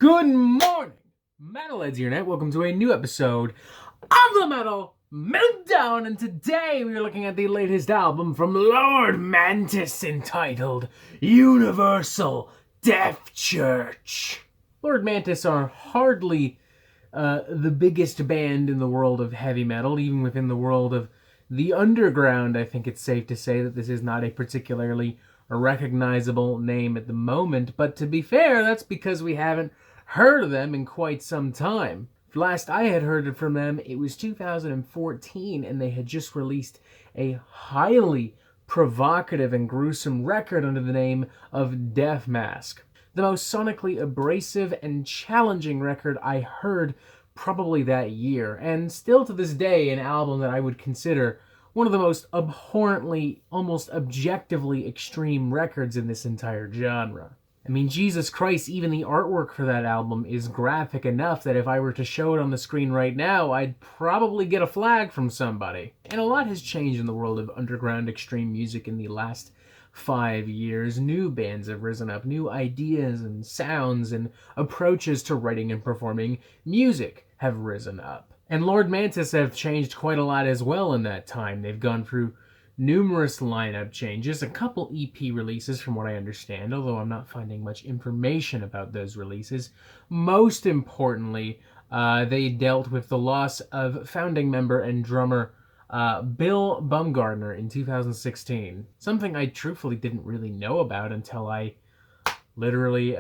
Good morning, Metalheads here, and welcome to a new episode of the Metal Meltdown. And today we are looking at the latest album from Lord Mantis entitled Universal Death Church. Lord Mantis are hardly the biggest band in the world of heavy metal, even within the world of the underground. I think it's safe to say that this is not a particularly recognizable name at the moment, but to be fair, that's because we haven't heard of them in quite some time. Last I had heard from them, it was 2014, and they had just released a highly provocative and gruesome record under the name of Death Mask. The most sonically abrasive and challenging record I heard probably that year, and still to this day an album that I would consider one of the most abhorrently, almost objectively extreme records in this entire genre. I mean, Jesus Christ, even the artwork for that album is graphic enough that if I were to show it on the screen right now, I'd probably get a flag from somebody. And a lot has changed in the world of underground extreme music in the last 5 years. New bands have risen up, new ideas and sounds and approaches to writing and performing music have risen up. And Lord Mantis have changed quite a lot as well in that time. They've gone through numerous lineup changes, a couple EP releases from what I understand, although I'm not finding much information about those releases. Most importantly, they dealt with the loss of founding member and drummer Bill Bumgardner in 2016. Something I truthfully didn't really know about until I literally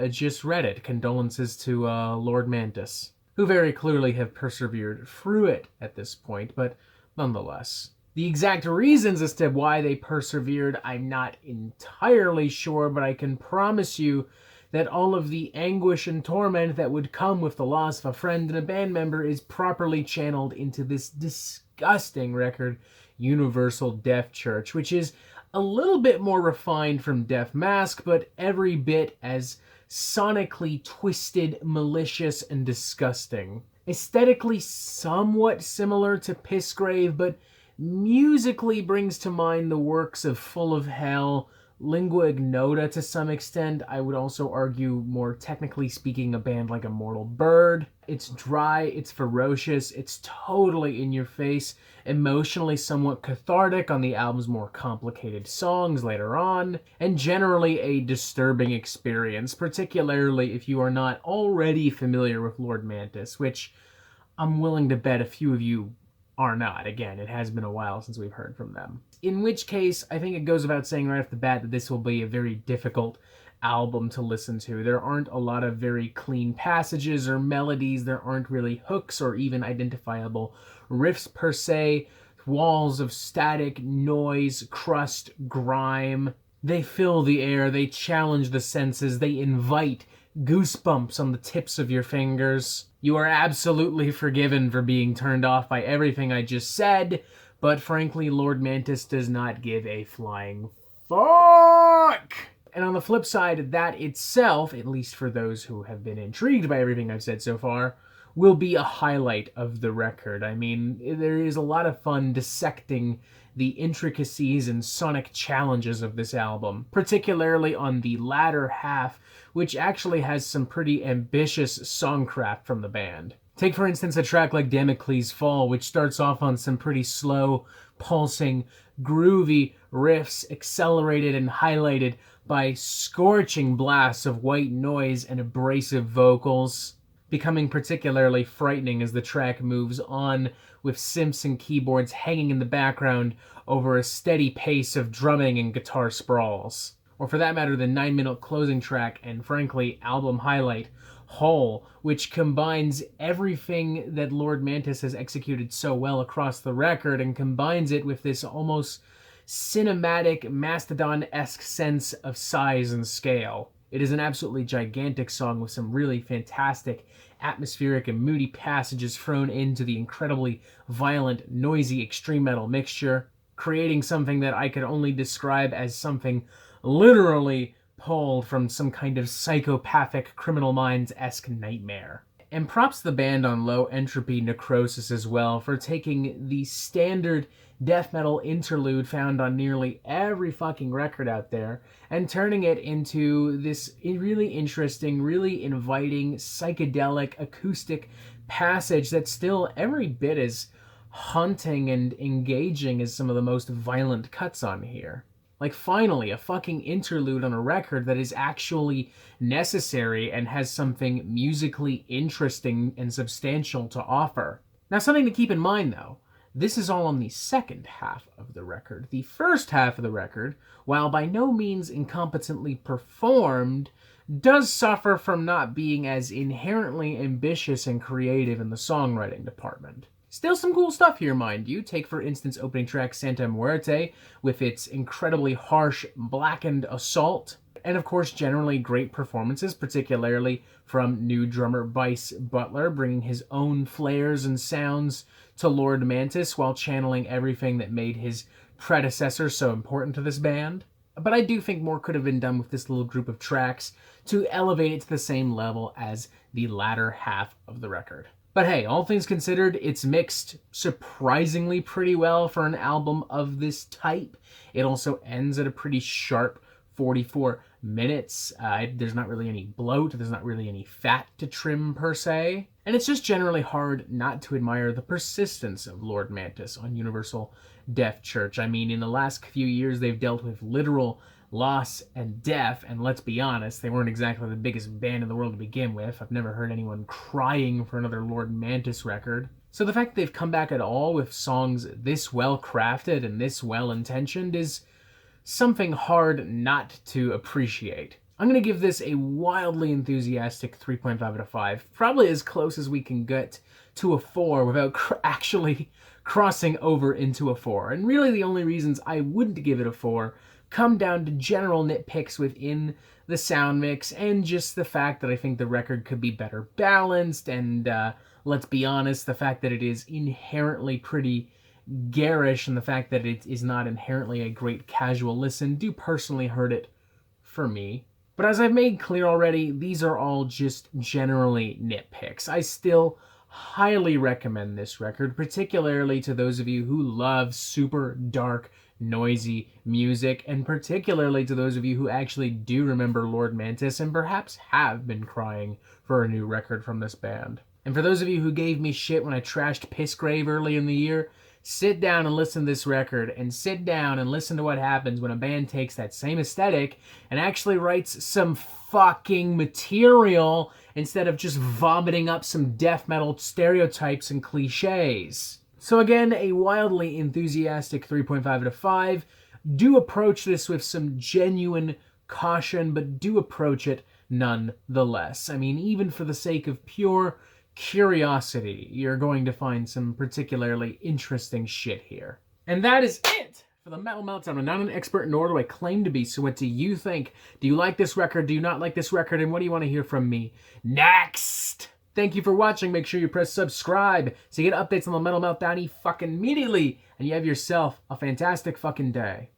just read it. Condolences to Lord Mantis, who very clearly have persevered through it at this point, but nonetheless. The exact reasons as to why they persevered, I'm not entirely sure, but I can promise you that all of the anguish and torment that would come with the loss of a friend and a band member is properly channeled into this disgusting record, Universal Death Church, which is a little bit more refined from Death Mask, but every bit as sonically twisted, malicious, and disgusting. Aesthetically somewhat similar to Pissgrave, but musically brings to mind the works of Full of Hell, Lingua Ignota to some extent. I would also argue, more technically speaking, a band like Immortal Bird. It's dry, it's ferocious, it's totally in your face, emotionally somewhat cathartic on the album's more complicated songs later on, and generally a disturbing experience, particularly if you are not already familiar with Lord Mantis, which I'm willing to bet a few of you are not. Again, it has been a while since we've heard from them. In which case, I think it goes without saying right off the bat that this will be a very difficult album to listen to. There aren't a lot of very clean passages or melodies. There aren't really hooks or even identifiable riffs per se. Walls of static, noise, crust, grime. They fill the air. They challenge the senses. They invite goosebumps on the tips of your fingers. You are absolutely forgiven for being turned off by everything I just said, but frankly, Lord Mantis does not give a flying fuck. And on the flip side, that itself, at least for those who have been intrigued by everything I've said so far, will be a highlight of the record. I mean, there is a lot of fun dissecting the intricacies and sonic challenges of this album, particularly on the latter half, which actually has some pretty ambitious songcraft from the band. Take, for instance, a track like Damocles' Fall, which starts off on some pretty slow, pulsing, groovy riffs, accelerated and highlighted by scorching blasts of white noise and abrasive vocals, becoming particularly frightening as the track moves on, with synths and keyboards hanging in the background over a steady pace of drumming and guitar sprawls. Or for that matter, the 9-minute closing track and, frankly, album highlight, Hole, which combines everything that Lord Mantis has executed so well across the record and combines it with this almost cinematic, Mastodon-esque sense of size and scale. It is an absolutely gigantic song with some really fantastic atmospheric and moody passages thrown into the incredibly violent, noisy extreme metal mixture, creating something that I could only describe as something literally pulled from some kind of psychopathic Criminal Minds-esque nightmare. And props to the band on Low Entropy Necrosis as well for taking the standard death metal interlude found on nearly every fucking record out there and turning it into this really interesting, really inviting, psychedelic, acoustic passage that's still every bit as haunting and engaging as some of the most violent cuts on here. Like, finally, a fucking interlude on a record that is actually necessary and has something musically interesting and substantial to offer. Now, something to keep in mind, though, this is all on the second half of the record. The first half of the record, while by no means incompetently performed, does suffer from not being as inherently ambitious and creative in the songwriting department. Still some cool stuff here, mind you. Take, for instance, opening track Santa Muerte with its incredibly harsh, blackened assault. And of course, generally great performances, particularly from new drummer Bryce Butler, bringing his own flares and sounds to Lord Mantis while channeling everything that made his predecessor so important to this band. But I do think more could have been done with this little group of tracks to elevate it to the same level as the latter half of the record. But hey, all things considered, it's mixed surprisingly pretty well for an album of this type. It also ends at a pretty sharp 44 minutes. There's not really any bloat, there's not really any fat to trim per se. And it's just generally hard not to admire the persistence of Lord Mantis on Universal Death Church. I mean, in the last few years, they've dealt with literal loss and death, and let's be honest, they weren't exactly the biggest band in the world to begin with. I've never heard anyone crying for another Lord Mantis record. So the fact that they've come back at all with songs this well crafted and this well intentioned is something hard not to appreciate. I'm going to give this a wildly enthusiastic 3.5 out of 5, probably as close as we can get to a 4 without actually crossing over into a 4. And really the only reasons I wouldn't give it a 4 come down to general nitpicks within the sound mix and just the fact that I think the record could be better balanced, and let's be honest, the fact that it is inherently pretty garish and the fact that it is not inherently a great casual listen do personally hurt it for me. But as I've made clear already, these are all just generally nitpicks. I still highly recommend this record, particularly to those of you who love super dark, noisy music, and particularly to those of you who actually do remember Lord Mantis and perhaps have been crying for a new record from this band. And for those of you who gave me shit when I trashed Pissgrave early in the year, sit down and listen to this record, and sit down and listen to what happens when a band takes that same aesthetic and actually writes some fucking material instead of just vomiting up some death metal stereotypes and cliches. So again, a wildly enthusiastic 3.5 out of 5. Do approach this with some genuine caution, but do approach it nonetheless. I mean, even for the sake of pure curiosity, you're going to find some particularly interesting shit here. And that is it for the Metal Meltdown. I'm not an expert, nor do I claim to be, so what do you think? Do you like this record? Do you not like this record? And what do you want to hear from me next? Thank you for watching. Make sure you press subscribe so you get updates on the Metal Meltdown fucking immediately. And you have yourself a fantastic fucking day.